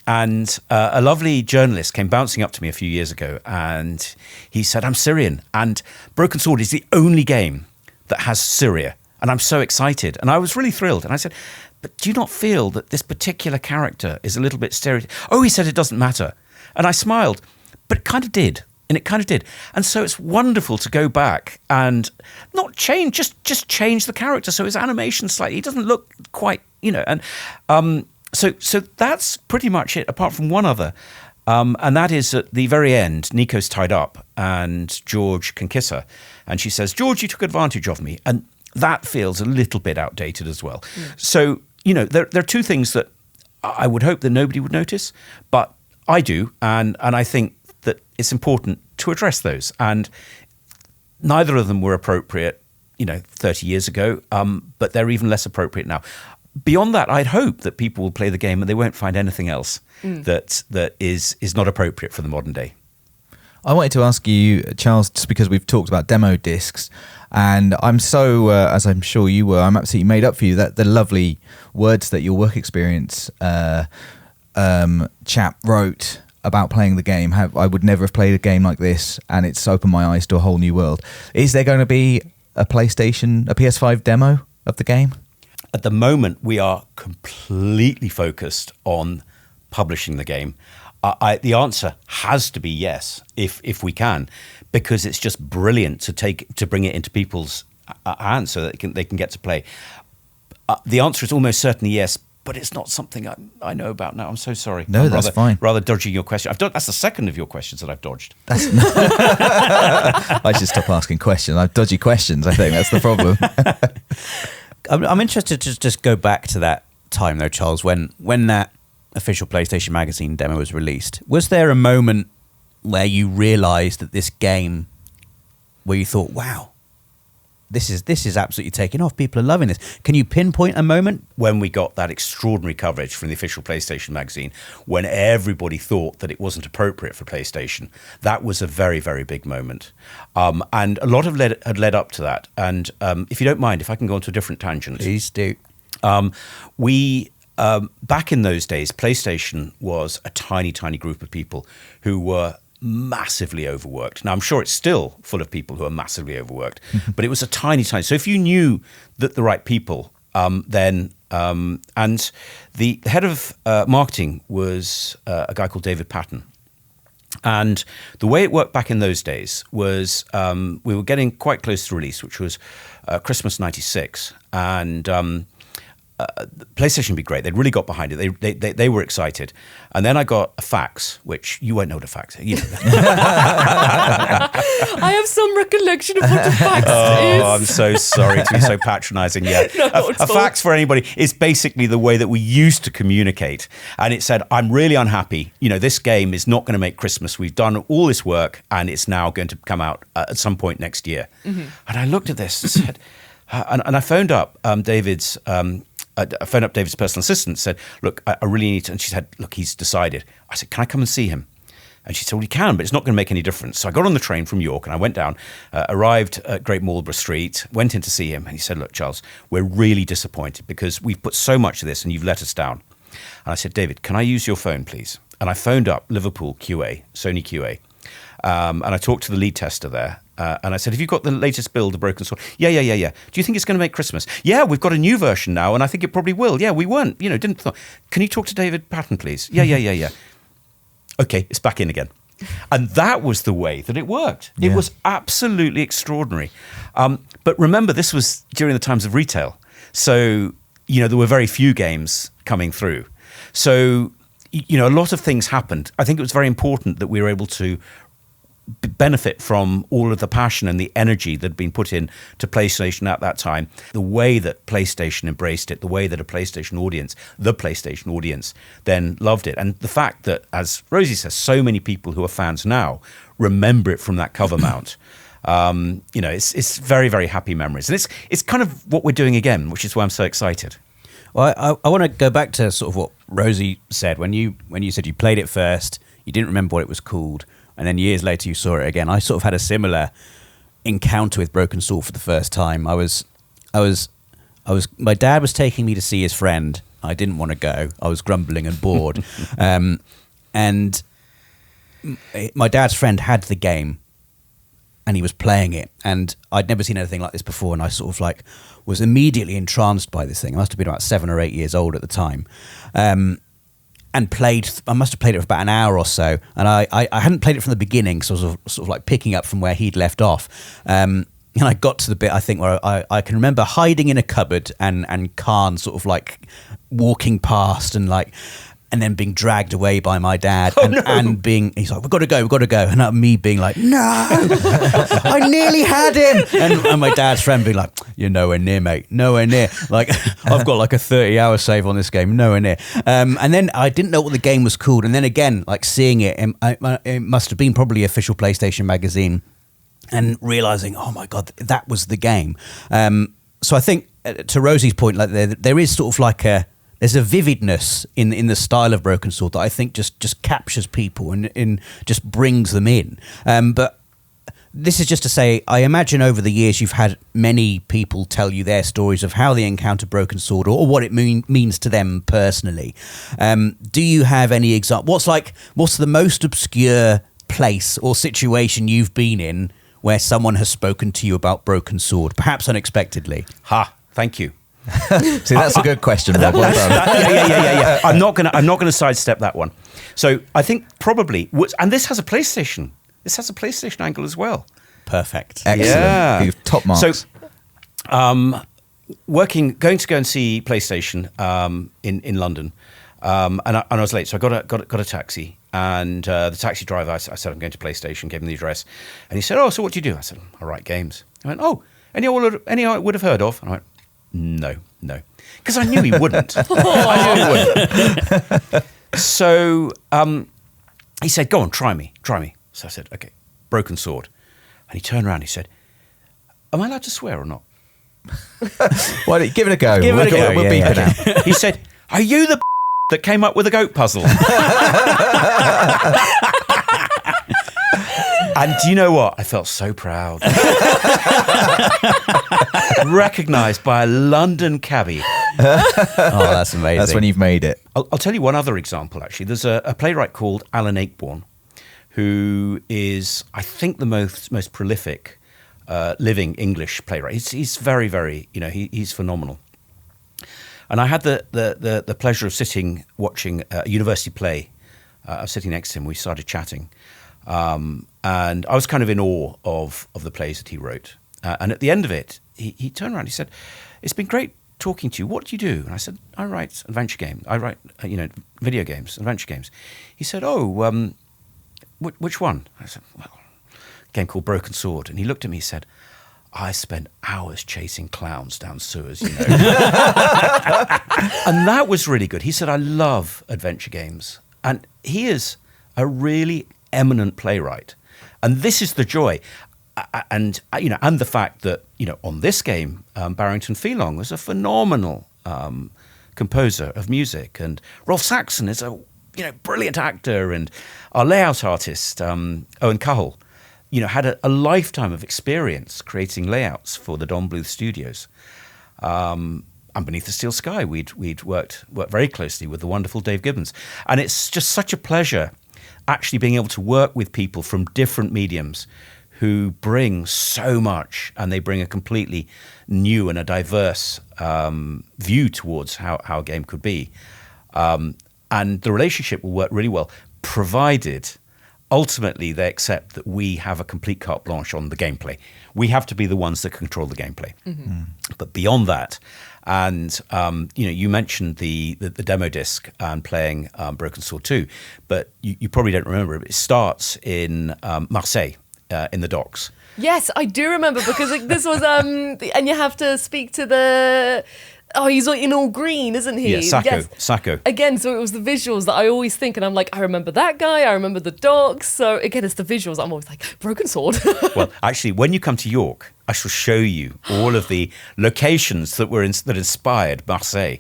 And a lovely journalist came bouncing up to me a few years ago, and he said, I'm Syrian, and Broken Sword is the only game that has Syria, and I'm so excited. And I was really thrilled, and I said, but do you not feel that this particular character is a little bit stereotypical? Oh, he said it doesn't matter. And I smiled, but it kind of did. And it kind of did. And so it's wonderful to go back and not change, just change the character. So his animation slightly, he doesn't look quite, and so that's pretty much it, apart from one other. And that is at the very end, Nico's tied up and George can kiss her. And she says, George, you took advantage of me. And that feels a little bit outdated as well. So, there are two things that I would hope that nobody would notice, but I do. And I think that it's important to address those. And neither of them were appropriate, 30 years ago, but they're even less appropriate now. Beyond that, I'd hope that people will play the game and they won't find anything else that is not appropriate for the modern day. I wanted to ask you, Charles, just because we've talked about demo discs, and I'm so, as I'm sure you were, I'm absolutely made up for you that the lovely words that your work experience chap wrote about playing the game. I would never have played a game like this, and it's opened my eyes to a whole new world. Is there going to be a PS5 demo of the game? At the moment, we are completely focused on publishing the game. The answer has to be yes, if we can, because it's just brilliant to bring it into people's hands so that they can get to play. The answer is almost certainly yes, but it's not something I know about now. I'm so sorry. No, that's fine. Rather dodging your question. That's the second of your questions that I've dodged. I should stop asking questions. I have dodgy questions. I think that's the problem. I'm interested to just go back to that time though, Charles, when that official PlayStation Magazine demo was released. Was there a moment where you realised that this game, where you thought, wow, this is absolutely taking off. People are loving this. Can you pinpoint a moment? When we got that extraordinary coverage from the official PlayStation magazine, when everybody thought that it wasn't appropriate for PlayStation, that was a very, very big moment. And a lot had led up to that. And if you don't mind, if I can go on to a different tangent. Please do. Back in those days, PlayStation was a tiny, tiny group of people who were massively overworked. Now, I'm sure it's still full of people who are massively overworked, but it was a tiny, tiny. So if you knew that the right people, then and the head of marketing was a guy called David Patton. And the way it worked back in those days was we were getting quite close to release, which was Christmas '96, and PlayStation would be great. They'd really got behind it. They were excited. And then I got a fax, which you won't know what a fax is. You know. I have some recollection of what a fax is. Oh, I'm so sorry to be so patronizing. Yeah. A fax, for anybody, is basically the way that we used to communicate. And it said, I'm really unhappy. You know, this game is not going to make Christmas. We've done all this work and it's now going to come out at some point next year. Mm-hmm. And I looked at this and said, and I phoned up David's... I phoned up David's personal assistant and said, look, I really need to. And she said, look, he's decided. I said, can I come and see him? And she said, well, you can, but it's not going to make any difference. So I got on the train from York and I went down, arrived at Great Marlborough Street, went in to see him. And he said, look, Charles, we're really disappointed because we've put so much of this and you've let us down. And I said, David, can I use your phone, please? And I phoned up Liverpool QA, Sony QA. And I talked to the lead tester there. And I said, have you got the latest build of Broken Sword? Yeah. Do you think it's going to make Christmas? Yeah, we've got a new version now, and I think it probably will. Yeah, we weren't, didn't thought. Can you talk to David Patton, please? Yeah. Okay, it's back in again. And that was the way that it worked. It was absolutely extraordinary. But remember, this was during the times of retail. So, there were very few games coming through. So, a lot of things happened. I think it was very important that we were able to benefit from all of the passion and the energy that had been put in to PlayStation at that time, the way that PlayStation embraced it, the way that the PlayStation audience then loved it. And the fact that, as Rosie says, so many people who are fans now remember it from that cover mount. It's very, very happy memories. And it's kind of what we're doing again, which is why I'm so excited. Well, I want to go back to sort of what Rosie said. When you said you played it first, you didn't remember what it was called, and then years later you saw it again. I sort of had a similar encounter with Broken Sword for the first time. My dad was taking me to see his friend. I didn't want to go. I was grumbling and bored. And my dad's friend had the game and he was playing it, and I'd never seen anything like this before, and I sort of was immediately entranced by this thing. I must have been about 7 or 8 years old at the time. And I must have played it for about an hour or so. And I hadn't played it from the beginning, so I was sort of like picking up from where he'd left off. And I got to the bit, I think, where I can remember hiding in a cupboard and Khan sort of like walking past and then being dragged away by my dad and he's like, we've got to go. And me being like, no, I nearly had him. And my dad's friend being like, you're nowhere near, mate, nowhere near. Like, I've got like a 30-hour save on this game, nowhere near. And then I didn't know what the game was called. And then again, like seeing it, it must have been probably official PlayStation magazine, and realizing, oh my God, that was the game. So I think to Rosie's point, like there is sort of there's a vividness in the style of Broken Sword that I think just captures people and just brings them in. But this is just to say, I imagine over the years you've had many people tell you their stories of how they encounter Broken Sword or what it means to them personally. Do you have any example? What's the most obscure place or situation you've been in where someone has spoken to you about Broken Sword, perhaps unexpectedly? Ha! Thank you. See, that's a good question, Rob. Yeah. I'm not gonna sidestep that one. So I think probably, and this has a PlayStation. This has a PlayStation angle as well. Perfect. Excellent. Yeah. You've top marks. So, going to go and see PlayStation in London, and I was late, so I got a taxi, and the taxi driver, I said I'm going to PlayStation, gave him the address, and he said, oh, so what do you do? I said, I write games. I went, oh, any I would have heard of? And I went, no, because I knew he wouldn't. So he said, go on, try me. So I said, okay, Broken Sword. And he turned around and he said, am I allowed to swear or not? Why don't you give it a go? Give it a go, We'll yeah, beep it out. He said, "Are you the that came up with the goat puzzle?" And do you know what? I felt so proud. Recognised by a London cabbie. Oh, that's amazing. That's when you've made it. I'll tell you one other example, actually. There's a playwright called Alan Ayckbourn, who is, I think, the most prolific living English playwright. He's very, very, he's phenomenal. And I had the pleasure of watching a university play. I was sitting next to him. We started chatting. And I was kind of in awe of the plays that he wrote. And at the end of it, he turned around. He said, "It's been great talking to you. What do you do?" And I said, "I write adventure games. I write, video games, adventure games." He said, "Oh, which one?" I said, "Well, a game called Broken Sword." And he looked at me and said, "I spent hours chasing clowns down sewers, And that was really good. He said, "I love adventure games." And he is a really eminent playwright. And this is the joy. And the fact that, on this game, Barrington Phelan was a phenomenal composer of music. And Rolf Saxon is a, brilliant actor. And our layout artist, Owen Cahill, had a lifetime of experience creating layouts for the Don Bluth studios. And Beneath the Steel Sky, we'd worked very closely with the wonderful Dave Gibbons. And it's just such a pleasure actually being able to work with people from different mediums who bring so much, and they bring a completely new and a diverse view towards how a game could be. And the relationship will work really well, provided ultimately they accept that we have a complete carte blanche on the gameplay. We have to be the ones that control the gameplay. Mm-hmm. But beyond that, and you mentioned the demo disc and playing Broken Sword 2, but you probably don't remember it. It starts in Marseille, in the docks. Yes, I do remember, because this was and you have to speak to the. Oh, he's in all green, isn't he? Yeah, Sacco. Yes. Sacco. Again, so it was the visuals that I always think, and I'm like, I remember that guy, I remember the docks. So again, it's the visuals. I'm always like, Broken Sword. Well, actually, when you come to York, I shall show you all of the locations that inspired Marseille,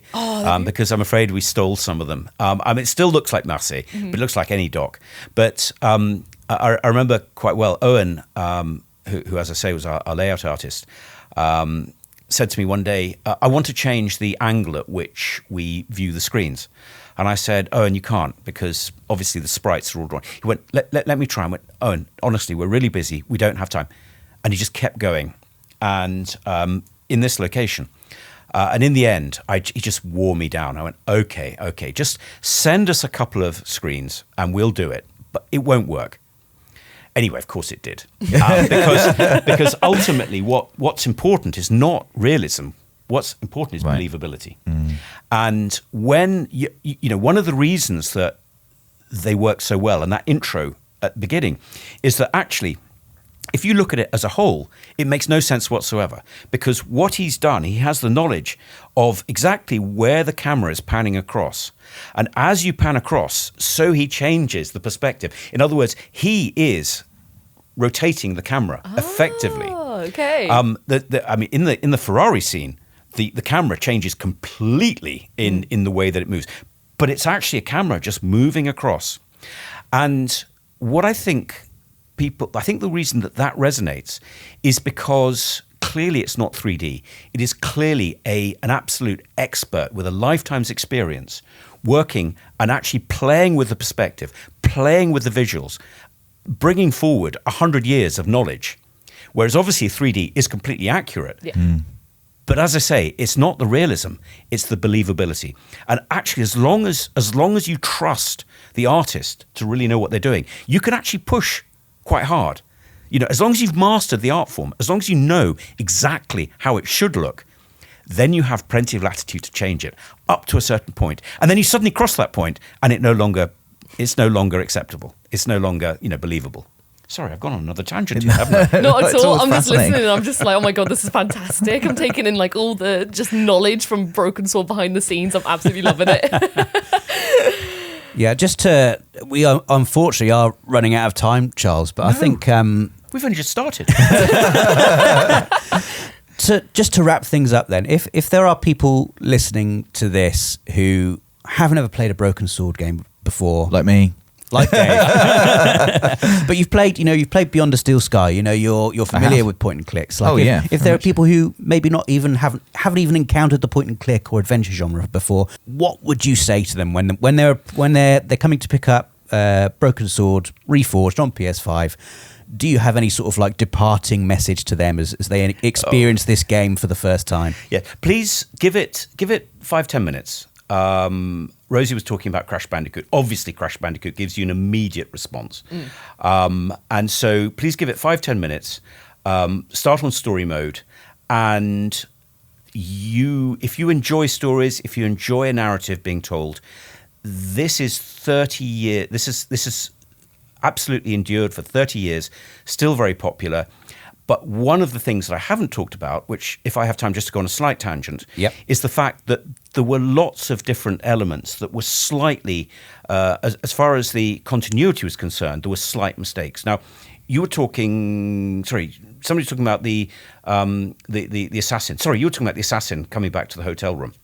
because I'm afraid we stole some of them. It still looks like Marseille, but it looks like any dock. But I remember quite well, Owen, who, as I say, was our layout artist, said to me one day, "I want to change the angle at which we view the screens." And I said, "Owen, you can't, because obviously the sprites are all drawn." He went, let me try. I went, "Owen, honestly, we're really busy. We don't have time." And he just kept going. And in this location, and in the end, he just wore me down. I went, okay, just send us a couple of screens and we'll do it. But it won't work. Anyway, of course it did. Because ultimately what's important is not realism. What's important is believability. Mm. And when, one of the reasons that they work so well, and that intro at the beginning, is that actually, if you look at it as a whole, it makes no sense whatsoever. Because what he's done, he has the knowledge of exactly where the camera is panning across. And as you pan across, so he changes the perspective. In other words, he is rotating the camera effectively. Okay. In the Ferrari scene, the camera changes completely in the way that it moves. But it's actually a camera just moving across. And what I think the reason that resonates is because clearly it's not 3D. It is clearly an absolute expert with a lifetime's experience working and actually playing with the perspective, playing with the visuals, bringing forward 100 years of knowledge. Whereas obviously 3D is completely accurate. Yeah. Mm. But as I say, it's not the realism, it's the believability. And actually, as long as you trust the artist to really know what they're doing, you can actually push quite hard. As long as you've mastered the art form, as long as you know exactly how it should look, then you have plenty of latitude to change it up to a certain point. And then you suddenly cross that point and it's no longer acceptable. It's no longer, believable. Sorry, I've gone on another tangent here, haven't I? Not at all. I'm just listening and I'm just like, oh my God, this is fantastic. I'm taking in like all the just knowledge from Broken Sword behind the scenes. I'm absolutely loving it. Yeah, we unfortunately are running out of time, Charles, but I think We've only just started. Just to wrap things up then, if there are people listening to this who haven't ever played a Broken Sword game before, Like me. like Dave, but you've played Beyond a Steel Sky, you're familiar with point and clicks. Like if there are people who maybe not even haven't even encountered the point and click or adventure genre before, what would you say to them when they're coming to pick up Broken Sword Reforged on PS5? Do you have any sort of like departing message to them as they experience this game for the first time? Yeah, please give it 5-10 minutes. Rosie was talking about Crash Bandicoot. Obviously, Crash Bandicoot gives you an immediate response. And so please give it 5-10 minutes. Start on story mode. And if you enjoy stories, if you enjoy a narrative being told, this is 30 years. This is absolutely endured for 30 years, still very popular. But one of the things that I haven't talked about, which if I have time just to go on a slight tangent, is the fact that there were lots of different elements that were slightly, as far as the continuity was concerned, there were slight mistakes. Now, you were talking, somebody was talking about the assassin. Sorry, you were talking about the assassin coming back to the hotel room.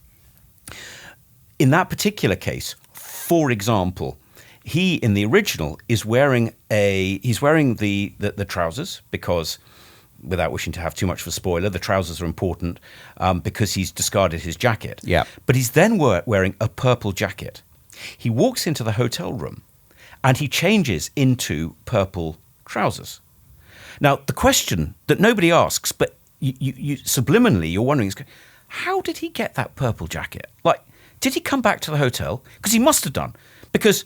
In that particular case, for example, he in the original is wearing the trousers because, without wishing to have too much of a spoiler, the trousers are important because he's discarded his jacket. Yeah. But he's then wearing a purple jacket. He walks into the hotel room and he changes into purple trousers. Now, the question that nobody asks, but you subliminally you're wondering is, how did he get that purple jacket? Like, did he come back to the hotel? Because he must have done. Because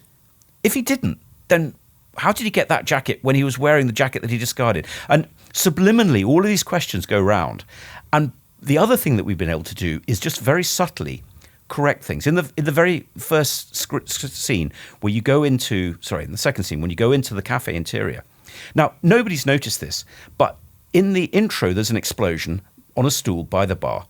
if he didn't, then how did he get that jacket when he was wearing the jacket that he discarded? And subliminally, all of these questions go round. And the other thing that we've been able to do is just very subtly correct things. In the very first scene, where you go into, in the second scene, when you go into the cafe interior. Now, nobody's noticed this, but in the intro, there's an explosion on a stool by the bar.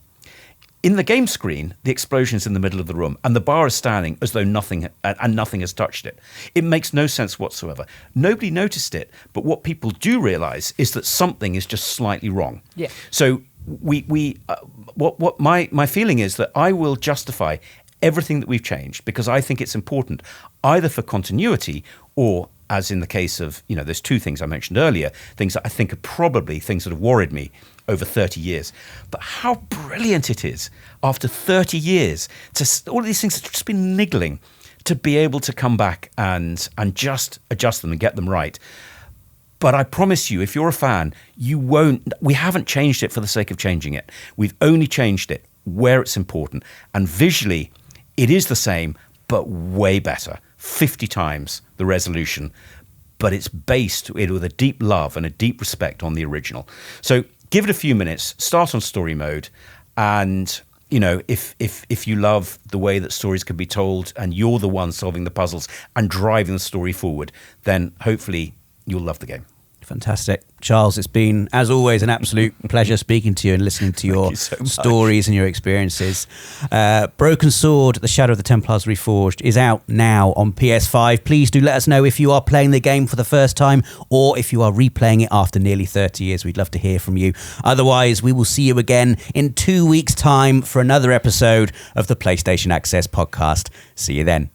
In the game screen, the explosion is in the middle of the room, and the bar is standing as though nothing has touched it. It makes no sense whatsoever. Nobody noticed it, but what people do realise is that something is just slightly wrong. Yeah. So what my feeling is that I will justify everything that we've changed because I think it's important, either for continuity or, as in the case of, there's two things I mentioned earlier, things that I think are probably things that have worried me over 30 years. But how brilliant it is after 30 years to all of these things that have just been niggling to be able to come back and just adjust them and get them right. But I promise you, if you're a fan, we haven't changed it for the sake of changing it. We've only changed it where it's important. And visually, it is the same, but way better. 50 times the resolution. But it's based with a deep love and a deep respect on the original. So give it a few minutes, start on story mode, and if you love the way that stories can be told and you're the one solving the puzzles and driving the story forward, then hopefully you'll love the game. Fantastic. Charles, it's been, as always, an absolute pleasure speaking to you and listening to your you so much. stories and your experiences. Broken Sword, The Shadow of the Templars Reforged is out now on PS5. Please do let us know if you are playing the game for the first time or if you are replaying it after nearly 30 years. We'd love to hear from you. Otherwise, we will see you again in 2 weeks' time for another episode of the PlayStation Access podcast. See you then.